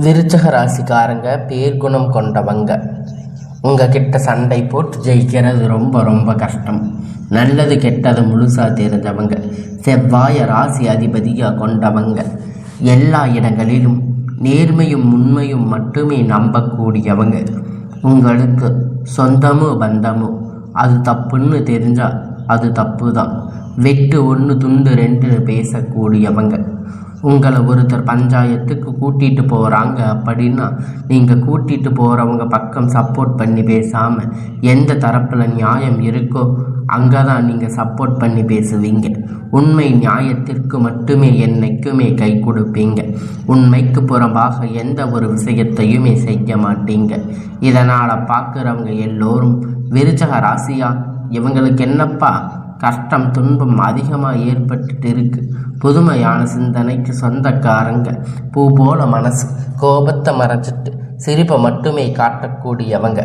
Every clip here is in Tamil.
விருச்சக ராசிக்காரங்க பேர்குணம் கொண்டவங்க. உங்ககிட்ட சண்டை போட்டு ஜெயிக்கிறது ரொம்ப ரொம்ப கஷ்டம். நல்லது கெட்டது முழுசாக தெரிஞ்சவங்க. செவ்வாய ராசி அதிபதியாக கொண்டவங்க. எல்லா இடங்களிலும் நேர்மையும் உண்மையும் மட்டுமே நம்பக்கூடியவங்க. உங்களுக்கு சொந்தமோ பந்தமோ அது தப்புன்னு தெரிஞ்சால் அது தப்பு தான். வெட்டு ஒன்று துண்டு ரெண்டுன்னு பேசக்கூடியவங்க. உங்களை ஒருத்தர் பஞ்சாயத்துக்கு கூட்டிகிட்டு போகிறாங்க அப்படின்னா நீங்கள் கூட்டிகிட்டு போகிறவங்க பக்கம் சப்போர்ட் பண்ணி பேசாமல் எந்த தரப்பில் நியாயம் இருக்கோ அங்கே தான் நீங்கள் சப்போர்ட் பண்ணி பேசுவீங்க. உண்மை நியாயத்திற்கு மட்டுமே என்னைக்குமே கை கொடுப்பீங்க. உண்மைக்கு புறம்பாக எந்த ஒரு விஷயத்தையுமே செய்ய மாட்டீங்க. இதனால் பார்க்குறவங்க எல்லோரும் விருச்சக ராசியா, இவங்களுக்கு என்னப்பா கஷ்டம் துன்பம் அதிகமாக ஏற்பட்டுட்டு இருக்கு. புதுமையான சிந்தனைக்கு சொந்தக்காரங்க. பூ போல மனசு, கோபத்தை மறைச்சிட்டு சிரிப்பை மட்டுமே காட்டக்கூடியவங்க.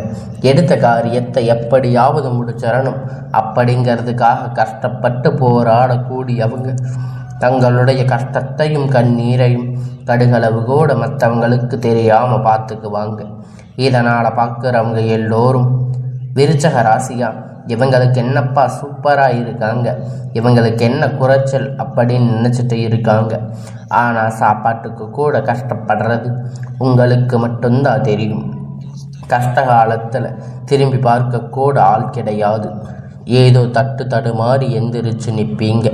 எடுத்த காரியத்தை எப்படியாவது முடிச்சிடணும் அப்படிங்கிறதுக்காக கஷ்டப்பட்டு போராடக்கூடியவங்க. தங்களுடைய கஷ்டத்தையும் கண்ணீரையும் கடுகளவு கூட மற்றவங்களுக்கு தெரியாமல் பார்த்துக்குவாங்க. இதனால் பார்க்குறவங்க எல்லோரும் விருச்சக ராசியா, இவங்களுக்கு என்னப்பா சூப்பராக இருக்காங்க, இவங்களுக்கு என்ன குறைச்சல் அப்படின்னு நினச்சிட்டு இருக்காங்க. ஆனால் சாப்பாட்டுக்கு கூட கஷ்டப்படுறது உங்களுக்கு மட்டும்தான் தெரியும். கஷ்ட காலத்தில் திரும்பி பார்க்க கூட ஆள் கிடையாது. ஏதோ தடுமாறி எந்திரிச்சு நிற்பீங்க.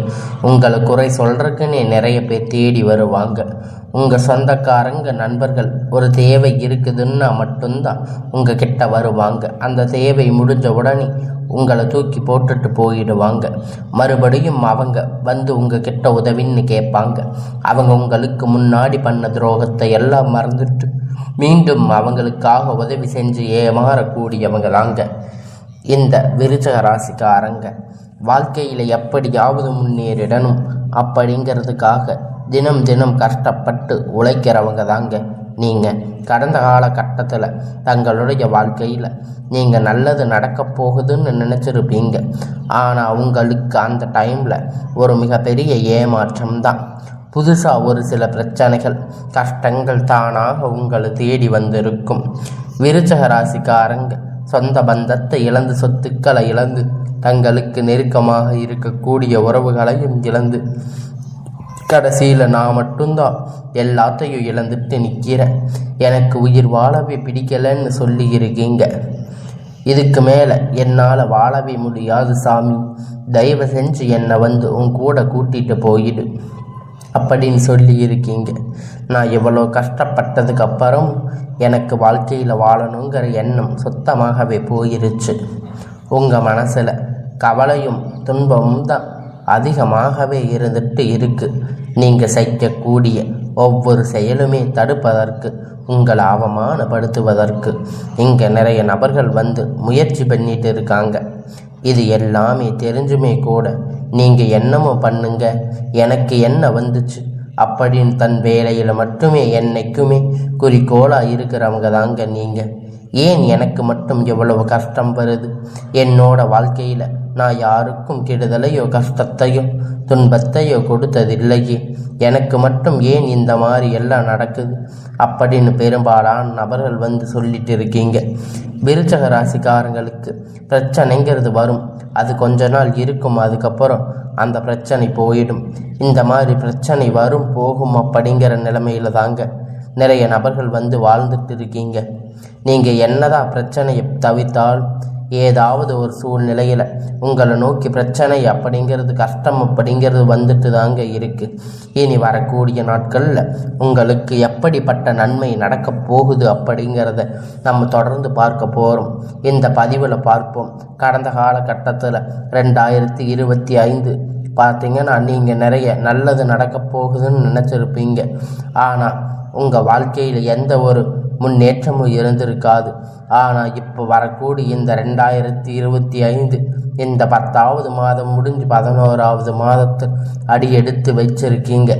உங்களை குறை சொல்கிறதுக்குன்னே நிறைய பேர் தேடி வருவாங்க. உங்கள் சொந்தக்காரங்க நண்பர்கள் ஒரு தேவை இருக்குதுன்னா மட்டும்தான் உங்கள் கிட்ட வருவாங்க. அந்த தேவை முடிஞ்ச உடனே உங்களை தூக்கி போட்டுட்டு போயிடுவாங்க. மறுபடியும் அவங்க வந்து உங்கள் கிட்ட உதவின்னு கேட்பாங்க. அவங்க உங்களுக்கு முன்னாடி பண்ண துரோகத்தை எல்லாம் மறந்துட்டு மீண்டும் அவங்களுக்காக உதவி செஞ்சு ஏமாறக்கூடியவங்க தாங்க இந்த விருச்சக ராசிக்காரங்க. வாழ்க்கையில் எப்படியாவது முன்னேறிடணும் அப்படிங்கிறதுக்காக தினம் தினம் கஷ்டப்பட்டு உழைக்கிறவங்க தாங்க நீங்கள். கடந்த காலகட்டத்தில் தங்களுடைய வாழ்க்கையில் நீங்கள் நல்லது நடக்க போகுதுன்னு நினச்சிருப்பீங்க. ஆனால் உங்களுக்கு அந்த டைமில் ஒரு மிகப்பெரிய ஏமாற்றம் தான். புதுசாக ஒரு சில பிரச்சனைகள் கஷ்டங்கள் தானாக உங்களை தேடி வந்திருக்கும். விருச்சக ராசிக்காரங்க சொந்த பந்தத்தை இழந்து, சொத்துக்களை இழந்து, தங்களுக்கு நெருக்கமாக இருக்கக்கூடிய உறவுகளையும் இழந்து, கடைசியில் நான் மட்டும்தான் எல்லாத்தையும் இழந்துட்டு நிற்கிறேன், எனக்கு உயிர் வாழவே பிடிக்கலைன்னு சொல்லி இருக்கீங்க. இதுக்கு மேலே என்னால் வாழவே முடியாது சாமி, தயவு செஞ்சு என்னை வந்து உன் கூட கூட்டிகிட்டு போயிடு அப்படின்னு சொல்லி இருக்கீங்க. நான் எவ்வளோ கஷ்டப்பட்டதுக்கு அப்புறம் எனக்கு வாழ்க்கையில் வாழணுங்கிற எண்ணம் சுத்தமாகவே போயிருச்சு. உங்கள் மனசில் கவலையும் துன்பமும் தான் அதிகமாகவே இருந்துட்டு இருக்கு. நீங்கள் செய்யக்கூடிய ஒவ்வொரு செயலுமே தடுப்பதற்கு, உங்களை அவமானப்படுத்துவதற்கு இங்கே நிறைய நபர்கள் வந்து முயற்சி பண்ணிட்டு இருக்காங்க. இது எல்லாமே தெரிஞ்சுமே கூட நீங்கள் என்னமோ பண்ணுங்க, எனக்கு என்ன வந்துச்சு அப்படின்னு தன் வேலையில் மட்டுமே என்னைக்குமே குறிக்கோளாக இருக்கிறவங்க தாங்க நீங்கள். ஏன் எனக்கு மட்டும் எவ்வளவு கஷ்டம் வருது? என்னோட வாழ்க்கையில் நான் யாருக்கும் கெடுதலையோ கஷ்டத்தையோ துன்பத்தையோ கொடுத்ததில்லையே, எனக்கு மட்டும் ஏன் இந்த மாதிரி எல்லாம் நடக்குது அப்படின்னு பெரும்பாலான நபர்கள் வந்து சொல்லிட்டு இருக்கீங்க. விருச்சக ராசிக்காரங்களுக்கு பிரச்சனைங்கிறது வரும், அது கொஞ்ச நாள் இருக்கும், அதுக்கப்புறம் அந்த பிரச்சனை போயிடும். இந்த மாதிரி பிரச்சனை வரும் போகும் அப்படிங்கிற நிலைமையில தாங்க நிறைய நபர்கள் வந்து வாழ்ந்துட்டு இருக்கீங்க. நீங்கள் என்னதான் பிரச்சனையை தவிர்த்தால் ஏதாவது ஒரு சூழ்நிலையில் உங்களை நோக்கி பிரச்சனை அப்படிங்கிறது, கஷ்டம் அப்படிங்கிறது வந்துட்டு தாங்க இருக்குது. இனி வரக்கூடிய நாட்களில் உங்களுக்கு எப்படிப்பட்ட நன்மை நடக்க போகுது அப்படிங்கிறத நம்ம தொடர்ந்து பார்க்க போகிறோம். இந்த பதிவில் பார்ப்போம். கடந்த காலகட்டத்தில் 2025 பார்த்தீங்கன்னா நீங்கள் நிறைய நல்லது நடக்க போகுதுன்னு நினச்சிருப்பீங்க. ஆனால் உங்கள் வாழ்க்கையில் எந்த ஒரு முன்னேற்றமும் இருந்திருக்காது. ஆனால் இப்போ வரக்கூடிய இந்த 2025 இந்த 10வது மாதம் முடிஞ்சு 11வது மாதத்தில் அடி எடுத்து வச்சிருக்கீங்க.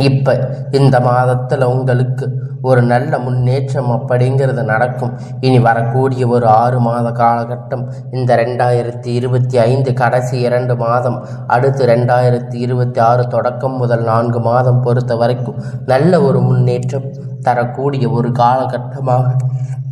இப்போ இந்த மாதத்தில் உங்களுக்கு ஒரு நல்ல முன்னேற்றம் அப்படிங்கிறது நடக்கும். இனி வரக்கூடிய ஒரு 6 மாத காலகட்டம், இந்த 2025 கடைசி 2 மாதம், அடுத்து 2026 தொடக்கம் முதல் 4 மாதம் பொறுத்த வரைக்கும் நல்ல ஒரு முன்னேற்றம் தரக்கூடிய ஒரு காலகட்டமாக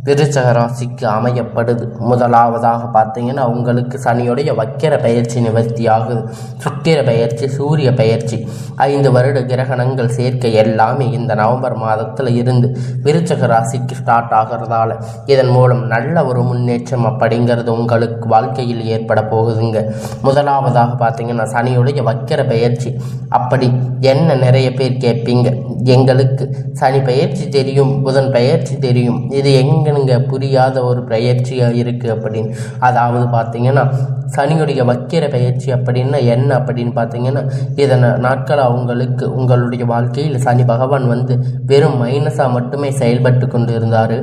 விருச்சக ராசிக்கு அமையப்படுது. முதலாவதாக பார்த்தீங்கன்னா உங்களுக்கு சனியுடைய வக்கிர பயிற்சி நிவர்த்தி ஆகுது. சுக்கிர பயிற்சி, சூரிய பயிற்சி, 5 வருட கிரகணங்கள் சேர்க்கை எல்லாமே இந்த நவம்பர் மாதத்தில் இருந்து விருச்சக ராசிக்கு ஸ்டார்ட் ஆகிறதால இதன் மூலம் நல்ல ஒரு முன்னேற்றம் அப்படிங்கிறது உங்களுக்கு வாழ்க்கையில் ஏற்பட போகுதுங்க. முதலாவதாக பார்த்தீங்கன்னா சனியுடைய வக்கிர பயிற்சி. அப்படி என்ன நிறைய பேர் கேட்பீங்க, எங்களுக்கு சனி பயிற்சி தெரியும், புதன் பயிற்சி தெரியும், இது எங்கனுங்க புரியாத ஒரு பயிற்சியாக இருக்குது அப்படின்னு. அதாவது பார்த்தீங்கன்னா சனியுடைய வக்கிர பயிற்சி அப்படின்னா என்ன அப்படின்னு பார்த்தீங்கன்னா, இதனை நாட்கள் அவங்களுக்கு உங்களுடைய வாழ்க்கையில் சனி பகவான் வெறும் மைனஸாக மட்டுமே செயல்பட்டு கொண்டு இருந்தார்.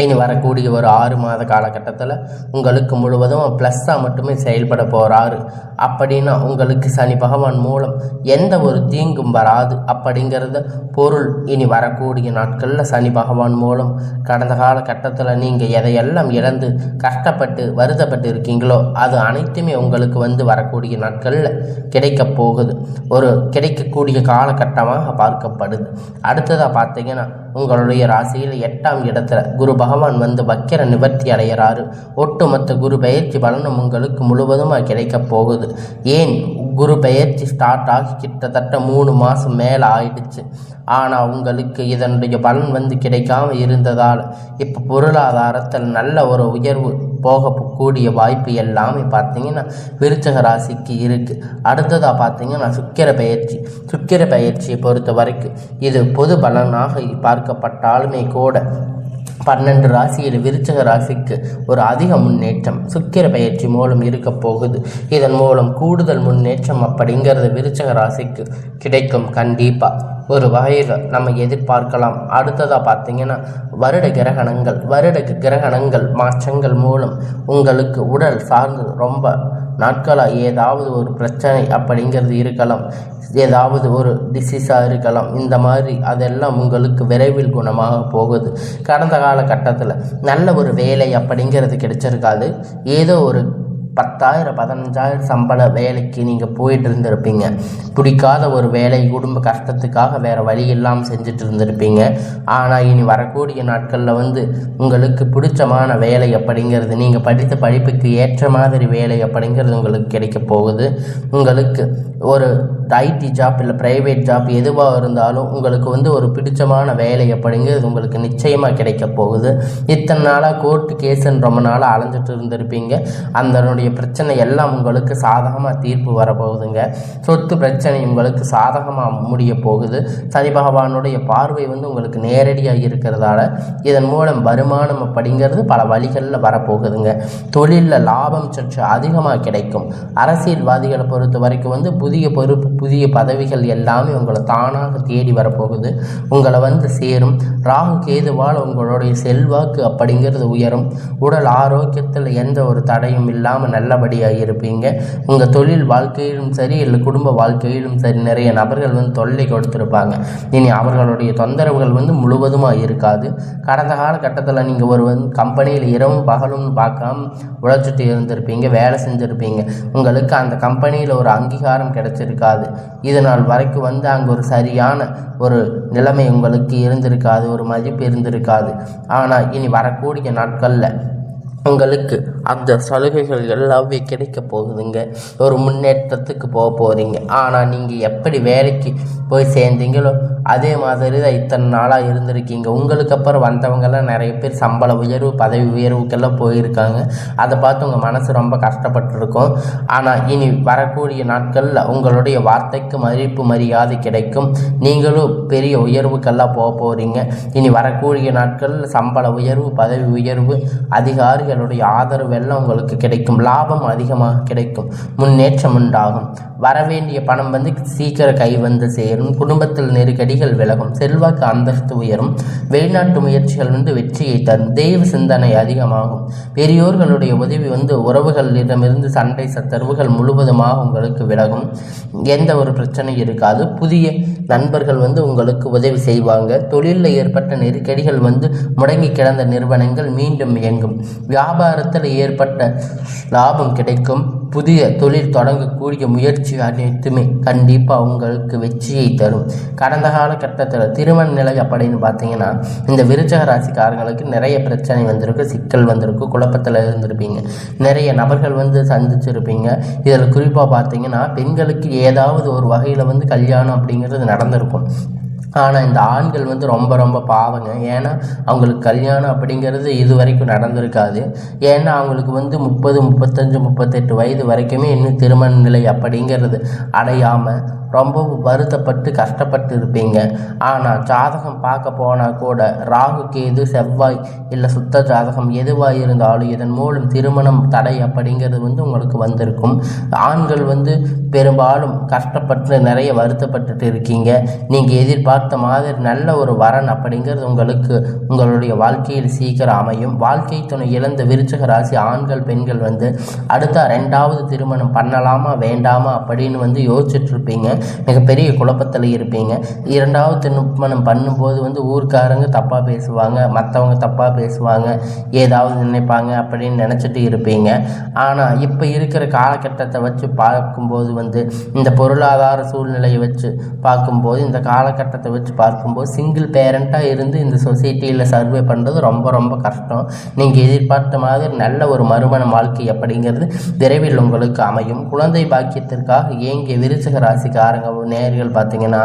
இனி வரக்கூடிய ஒரு 6 மாத காலகட்டத்தில் உங்களுக்கு முழுவதும் ப்ளஸ்ஸாக மட்டுமே செயல்பட போகிறாரு. அப்படின்னா உங்களுக்கு சனி பகவான் மூலம் எந்த ஒரு தீங்கும் வராது அப்படிங்கிறத பொருள். இனி வரக்கூடிய நாட்களில் சனி பகவான் மூலம் கடந்த காலகட்டத்தில் நீங்கள் எதையெல்லாம் இழந்து கஷ்டப்பட்டு வருத்தப்பட்டு இருக்கீங்களோ அது அனைத்துமே உங்களுக்கு வரக்கூடிய நாட்களில் கிடைக்க போகுது. ஒரு கிடைக்கக்கூடிய காலகட்டமாக பார்க்கப்படுது. அடுத்ததாக பார்த்தீங்கன்னா உங்களுடைய ராசியில் 8ஆம் இடத்துல குரு பகவான் வக்கிர நிவர்த்தி அடைகிறாரு. ஒட்டுமொத்த குரு பயிற்சி பலனும் உங்களுக்கு முழுவதுமாக கிடைக்க போகுது. ஏன் குரு பயிற்சி ஸ்டார்ட் ஆகி கிட்டத்தட்ட 3 மாதம் மேலே ஆயிடுச்சு. ஆனால் உங்களுக்கு இதனுடைய பலன் கிடைக்காம இருந்ததால் இப்போ பொருளாதாரத்தில் நல்ல ஒரு உயர்வு போகக்கூடிய வாய்ப்பு எல்லாமே பார்த்தீங்கன்னா விருச்சக ராசிக்கு இருக்குது. அடுத்ததாக பார்த்தீங்கன்னா சுக்கிர பயிற்சியை பொறுத்த வரைக்கும் இது பொது பலனாக பார்க்கப்பட்டாலுமே கூட 12 ராசியில் விருச்சக ராசிக்கு ஒரு அதிக முன்னேற்றம் சுக்கிர பயிற்சி மூலம் இருக்க போகுது. இதன் மூலம் கூடுதல் முன்னேற்றம் அப்படிங்கிறது விருச்சக ராசிக்கு கிடைக்கும். கண்டிப்பாக ஒரு வகையில் நம்ம எதிர்பார்க்கலாம். அடுத்ததாக பார்த்தீங்கன்னா வருட கிரகணங்கள் மாற்றங்கள் மூலம் உங்களுக்கு உடல் சார்ந்து ரொம்ப நாட்களாக ஏதாவது ஒரு பிரச்சனை அப்படிங்கிறது இருக்கலாம், ஏதாவது ஒரு டிசீஸாக இருக்கலாம். இந்த மாதிரி அதெல்லாம் உங்களுக்கு விரைவில் குணமாக போகுது. கடந்த காலகட்டத்தில் நல்ல ஒரு வேலை அப்படிங்கிறது கிடைச்சிருக்காது. ஏதோ ஒரு 10,000 15,000 சம்பள வேலைக்கு நீங்கள் போயிட்டு இருந்திருப்பீங்க. பிடிக்காத ஒரு வேலை, குடும்ப கஷ்டத்துக்காக வேறு வழி இல்லாமல் செஞ்சுட்டு இருந்திருப்பீங்க. ஆனால் இனி வரக்கூடிய நாட்களில் உங்களுக்கு பிடிச்சமான வேலை அப்படிங்கிறது, நீங்கள் படித்த படிப்புக்கு ஏற்ற மாதிரி வேலை அப்படிங்கிறது உங்களுக்கு கிடைக்க போகுது. உங்களுக்கு ஒரு ஐடி ஜாப் இல்லை ப்ரைவேட் ஜாப் எதுவாக இருந்தாலும் உங்களுக்கு ஒரு பிடிச்சமான வேலை அப்படிங்கிறது உங்களுக்கு நிச்சயமாக கிடைக்க போகுது. இத்தனை நாளாக கோர்ட்டு கேஸுன்னு ரொம்ப நாளாக அலைஞ்சிட்டு இருந்திருப்பீங்க. அதனுடைய பிரச்சனை எல்லாம் உங்களுக்கு சாதகமாக தீர்ப்பு வரப்போகுதுங்க. சொத்து பிரச்சனை உங்களுக்கு சாதகமாக முடிய போகுது. சனி பகவானுடைய பார்வை உங்களுக்கு நேரடியாக இருக்கிறதால இதன் மூலம் வருமானம் அப்படிங்கிறது பல வழிகளில் வரப்போகுதுங்க. தொழிலில் லாபம் சற்று அதிகமாக கிடைக்கும். அரசியல்வாதிகளை பொறுத்த வரைக்கும் புதிய பொறுப்பு, புதிய பதவிகள் எல்லாமே உங்களை தானாக தேடி வரப்போகுது, உங்களை சேரும். ராகு கேதுவால் உங்களுடைய செல்வாக்கு அப்படிங்கிறது உயரும். உடல் ஆரோக்கியத்தில் எந்த ஒரு தடையும் இல்லாமல் நல்லபடியாக இருப்பீங்க. உங்கள் தொழில் வாழ்க்கையிலும் சரி இல்லை குடும்ப வாழ்க்கையிலும் சரி நிறைய நபர்கள் தொல்லை கொடுத்துருப்பாங்க. இனி அவர்களுடைய தொந்தரவுகள் முழுவதுமாக இருக்காது. கடந்த காலகட்டத்தில் நீங்கள் ஒரு கம்பெனியில் இரவும் பகலும் பார்க்காம உழைச்சிட்டு இருந்திருப்பீங்க, வேலை செஞ்சுருப்பீங்க. உங்களுக்கு அந்த கம்பெனியில் ஒரு அங்கீகாரம் கிடைச்சிருக்காது. இதனால் வரைக்கும் அங்கே ஒரு சரியான ஒரு நிலைமை உங்களுக்கு இருந்திருக்காது, ஒரு மதிப்பு இருந்திருக்காது. ஆனால் இனி வரக்கூடிய நாட்களில் உங்களுக்கு அந்த சலுகைகள் எல்லாமே கிடைக்க போகுதுங்க. ஒரு முன்னேற்றத்துக்கு போகிறீங்க. ஆனால் நீங்கள் எப்படி வேலைக்கு போய் சேர்ந்தீங்களோ அதே மாதிரி தான் இத்தனை நாளாக இருந்திருக்கீங்க. உங்களுக்கு அப்புறம் வந்தவங்கெல்லாம் நிறைய பேர் சம்பள உயர்வு, பதவி உயர்வுக்கெல்லாம் போயிருக்காங்க. அதை பார்த்து உங்கள் மனசு ரொம்ப கஷ்டப்பட்டுருக்கும். ஆனால் இனி வரக்கூடிய நாட்களில் உங்களுடைய வார்த்தைக்கு மதிப்பு மரியாதை கிடைக்கும். நீங்களும் பெரிய உயர்வுக்கெல்லாம் போகிறீங்க. இனி வரக்கூடிய நாட்களில் சம்பள உயர்வு, பதவி உயர்வு, அதிகாரிகள் அதிகாரிகளுடைய ஆதரவு எல்லாம் உங்களுக்கு கிடைக்கும். லாபம் அதிகமாக கிடைக்கும். முன்னேற்றம் உண்டாகும். வரவேண்டிய பணம் வந்து சீக்கிரம் கை வந்து சேரும். குடும்பத்தில் நெருக்கடிகள் விலகும். செல்வாக்கு அந்தஸ்து உயரும். வெளிநாட்டு முயற்சிகள் வந்து வெற்றியை தரும். தெய்வ சிந்தனை அதிகமாகும். பெரியோர்களுடைய உதவி வந்து உறவுகளிடமிருந்து சண்டை சச்சரவுகள் முழுவதுமாக உங்களுக்கு விலகும். எந்த ஒரு பிரச்சனையும் இருக்காது. புதிய நண்பர்கள் வந்து உங்களுக்கு உதவி செய்வாங்க. தொழிலில் ஏற்பட்ட நெருக்கடிகள் வந்து முடங்கி கிடந்த நிறுவனங்கள் மீண்டும் இயங்கும். வியாபாரத்தில் ஏற்பட்ட லாபம் கிடைக்கும். புதிய தொழில் தொடங்கக்கூடிய முயற்சி அனைத்துமே கண்டிப்பாக உங்களுக்கு வெற்றியை தரும். கடந்த காலகட்டத்தில் திருமண நிலை அப்படின்னு பார்த்தீங்கன்னா இந்த விருச்சக ராசிக்காரங்களுக்கு நிறைய பிரச்சனை வந்திருக்கு, சிக்கல் வந்திருக்கு, குழப்பத்தில் இருந்திருப்பீங்க, நிறைய நபர்கள் வந்து சந்திச்சிருப்பீங்க. இதில் குறிப்பாக பார்த்தீங்கன்னா பெண்களுக்கு ஏதாவது ஒரு வகையில் வந்து கல்யாணம் அப்படிங்கிறது நடந்திருக்கும். ஆனால் இந்த ஆண்கள் வந்து ரொம்ப ரொம்ப பாவங்க. ஏன்னா அவங்களுக்கு கல்யாணம் அப்படிங்கிறது இது வரைக்கும் நடந்திருக்காது. ஏன்னா அவங்களுக்கு வந்து 30, 35, 38 வயது வரைக்குமே இன்னும் திருமண நிலை அப்படிங்கிறது அடையாமல் ரொம்ப வருத்தப்பட்டு கஷ்டப்பட்டு இருப்பீங்க. ஆனால் ஜாதகம் பார்க்க போனால் கூட ராகு கேது செவ்வாய் இல்லை சுத்த ஜாதகம் எதுவாக இருந்தாலும் இதன் மூலம் திருமணம் தடை அப்படிங்கிறது வந்து உங்களுக்கு வந்திருக்கும். ஆண்கள் வந்து பெரும்பாலும் கஷ்டப்பட்டு நிறைய வருத்தப்பட்டுட்டு இருக்கீங்க. நீங்கள் எதிர்பார்த்த மாதிரி நல்ல ஒரு வரன் அப்படிங்கிறது உங்களுக்கு உங்களுடைய வாழ்க்கையில் சீக்கிரம் அமையும். வாழ்க்கை துணை இழந்த விருச்சக ராசி ஆண்கள் பெண்கள் வந்து அடுத்த 2வது திருமணம் பண்ணலாமா வேண்டாமா அப்படின்னு வந்து யோசிச்சுட்டு இருப்பீங்க. மிகப்பெரிய குழப்பத்தில் இருப்பீங்க. 2வது திருமணம் பண்ணும்போது வந்து ஊர்க்காரங்க தப்பாக பேசுவாங்க, மற்றவங்க தப்பாக பேசுவாங்க, ஏதாவது நினைப்பாங்க அப்படின்னு நினச்சிட்டு இருப்பீங்க. ஆனால் இப்போ இருக்கிற காலகட்டத்தை வச்சு பார்க்கும்போது வந்து இந்த பொருளாதார சூழ்நிலையை வச்சு பார்க்கும்போது இந்த காலகட்டத்தை வச்சு பார்க்கும்போது சிங்கிள் பேரண்ட்டாக இருந்து இந்த சொசைட்டியில் சர்வே பண்ணுறது ரொம்ப ரொம்ப கஷ்டம். நீங்கள் எதிர்பார்த்த மாதிரி நல்ல ஒரு மறுமண வாழ்க்கை அப்படிங்கிறது விரைவில் உங்களுக்கு அமையும். குழந்தை பாக்கியத்திற்காக ஏங்கிய விருச்சக ராசிக்காரங்க நேர்கள் பார்த்தீங்கன்னா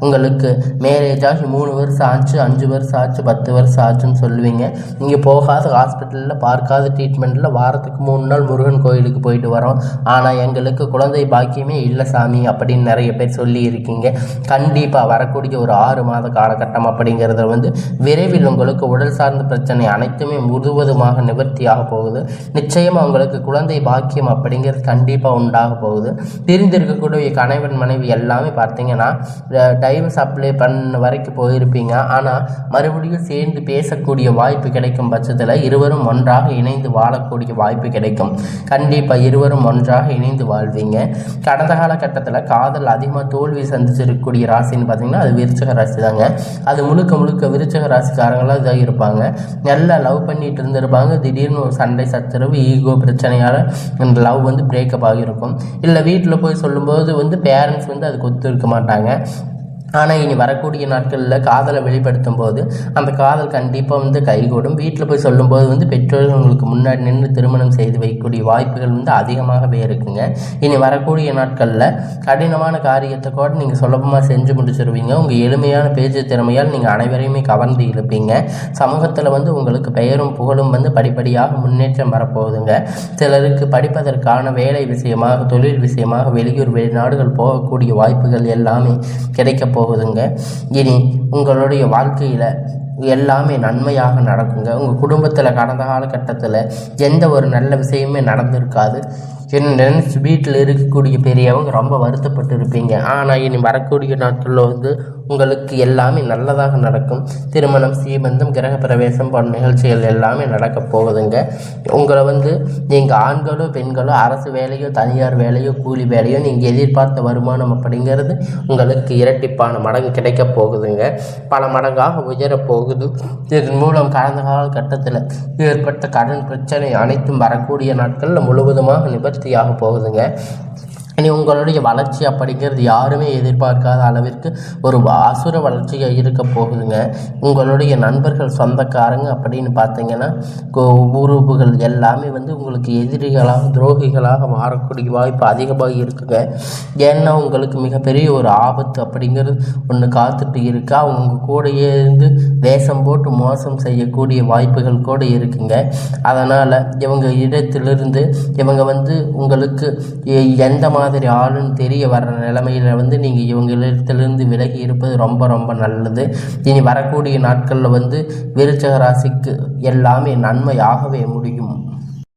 உங்களுக்கு மேரேஜ் ஆகி 3 வருஷம் ஆச்சு, 5 வருஷம் ஆச்சு, 10 வருஷம் ஆச்சுன்னு சொல்லுவீங்க. நீங்கள் போகாத ஹாஸ்பிட்டலில் பார்க்காத ட்ரீட்மெண்ட்டில் வாரத்துக்கு 3 நாள் முருகன் கோயிலுக்கு போயிட்டு வரோம், ஆனால் எங்களுக்கு குழந்தை பாக்கியமே இல்லை சாமி அப்படின்னு நிறைய பேர் சொல்லி இருக்கீங்க. கண்டிப்பாக வரக்கூடிய ஒரு 6 மாத காலகட்டம் அப்படிங்கிறத வந்து விரைவில் உங்களுக்கு உடல் சார்ந்த பிரச்சனை அனைத்துமே முழுவதுமாக நிவர்த்தியாக போகுது. நிச்சயமாக உங்களுக்கு குழந்தை பாக்கியம் அப்படிங்கிறது கண்டிப்பாக உண்டாக போகுது. பிரிந்திருக்கக்கூடிய கணவன் மனைவி எல்லாமே பார்த்தீங்கன்னா டைவர்ஸ் அப்ளை பண்ண வரைக்கும் போயிருப்பீங்க. ஆனால் மறுபடியும் சேர்ந்து பேசக்கூடிய வாய்ப்பு கிடைக்கும் பட்சத்தில் இருவரும் ஒன்றாக இணைந்து வாழக்கூடிய வாய்ப்பு கிடைக்கும். கண்டிப்பாக இருவரும் ஒன்றாக இணைந்து வாழ்வீங்க. கடந்த காலகட்டத்தில் காதல் அதிகமாக தோல்வி சந்திச்சிருக்கக்கூடிய ராசின்னு பார்த்தீங்கன்னா அது விருச்சக ராசி தாங்க. அது முழுக்க முழுக்க விருச்சக ராசிக்காரங்களாக இதாக இருப்பாங்க. நல்லா லவ் பண்ணிட்டு இருந்திருப்பாங்க. திடீர்னு ஒரு சண்டை சச்சரவு ஈகோ பிரச்சனையால் இந்த லவ் வந்து பிரேக்கப் ஆகியிருக்கும். இல்லை வீட்டில் போய் சொல்லும்போது வந்து பேரண்ட்ஸ் வந்து அதுக்கு ஒத்து இருக்க மாட்டாங்க. ஆனால் இனி வரக்கூடிய நாட்களில் காதலை வெளிப்படுத்தும் போது அந்த காதல் கண்டிப்பாக வந்து கைகூடும். வீட்டில் போய் சொல்லும்போது வந்து பெற்றோர்கள் உங்களுக்கு முன்னாடி நின்று திருமணம் செய்து வைக்கக்கூடிய வாய்ப்புகள் வந்து அதிகமாகவே இருக்குங்க. இனி வரக்கூடிய நாட்களில் கடினமான காரியத்தை கூட நீங்கள் சுலபமாக செஞ்சு முடிச்சிருவீங்க. உங்கள் எளிமையான பேச்சு திறமையால் நீங்கள் அனைவரையுமே கவர்ந்து இழுப்பீங்க. சமூகத்தில் வந்து உங்களுக்கு பெயரும் புகழும் வந்து படிப்படியாக முன்னேற்றம் வரப்போகுதுங்க. சிலருக்கு படிப்பதற்கான வேலை விஷயமாக தொழில் விஷயமாக வெளியூர் வெளிநாடுகள் போகக்கூடிய வாய்ப்புகள் எல்லாமே கிடைக்க போகுதுங்க. இனி உங்களுடைய வாழ்க்கையில் எல்லாமே நன்மையாக நடக்குங்க. உங்கள் குடும்பத்தில் கடந்த காலகட்டத்தில் எந்த ஒரு நல்ல விஷயமே நடந்திருக்காது. என்ன நினைச்சு வீட்டில் இருக்கக்கூடிய பெரியவங்க ரொம்ப வருத்தப்பட்டு இருப்பீங்க. ஆனால் இனி வரக்கூடிய நாட்களில் வந்து உங்களுக்கு எல்லாமே நல்லதாக நடக்கும். திருமணம், சீமந்தம், கிரக பிரவேசம் போன்ற நிகழ்ச்சிகள் எல்லாமே நடக்க போகுதுங்க. உங்களை வந்து நீங்கள் ஆண்களோ பெண்களோ அரசு வேலையோ தனியார் வேலையோ கூலி வேலையோ நீங்கள் எதிர்பார்த்த வருமானம் அப்படிங்கிறது உங்களுக்கு இரட்டிப்பான மடங்கு கிடைக்க போகுதுங்க. பல மடங்காக உயரப்போகுது. இதன் மூலம் கடந்த காலகட்டத்தில் ஏற்பட்ட கடன் பிரச்சனை அனைத்தும் வரக்கூடிய நாட்களில் முழுவதுமாக நிவர்த்தியாக போகுதுங்க. இனி உங்களுடைய வளர்ச்சி அப்படிங்கிறது யாருமே எதிர்பார்க்காத அளவிற்கு ஒரு அசுர வளர்ச்சியாக இருக்க போகுதுங்க. உங்களுடைய நண்பர்கள் சொந்தக்காரங்க அப்படின்னு பார்த்தீங்கன்னா உறவுகள் எல்லாமே வந்து உங்களுக்கு எதிரிகளாக துரோகிகளாக மாறக்கூடிய வாய்ப்பு அதிகமாக இருக்குங்க. ஏன்னா உங்களுக்கு மிகப்பெரிய ஒரு ஆபத்து அப்படிங்கிறது ஒன்று காத்துட்டு இருக்கா. அவங்க கூடயே இருந்து வேஷம் போட்டு மோசம் செய்யக்கூடிய வாய்ப்புகள் கூட இருக்குங்க. அதனால் இவங்க இடத்திலிருந்து இவங்க வந்து உங்களுக்கு எந்த மாதிரி மாதிரி ஆளுன்னு தெரிய வர்ற நிலைமையில் வந்து நீங்கள் இவங்களிடத்திலிருந்து விலகி இருப்பது ரொம்ப ரொம்ப நல்லது. இனி வரக்கூடிய நாட்களில் வந்து விருச்சிக ராசிக்கு எல்லாமே நன்மையாகவே முடியும்.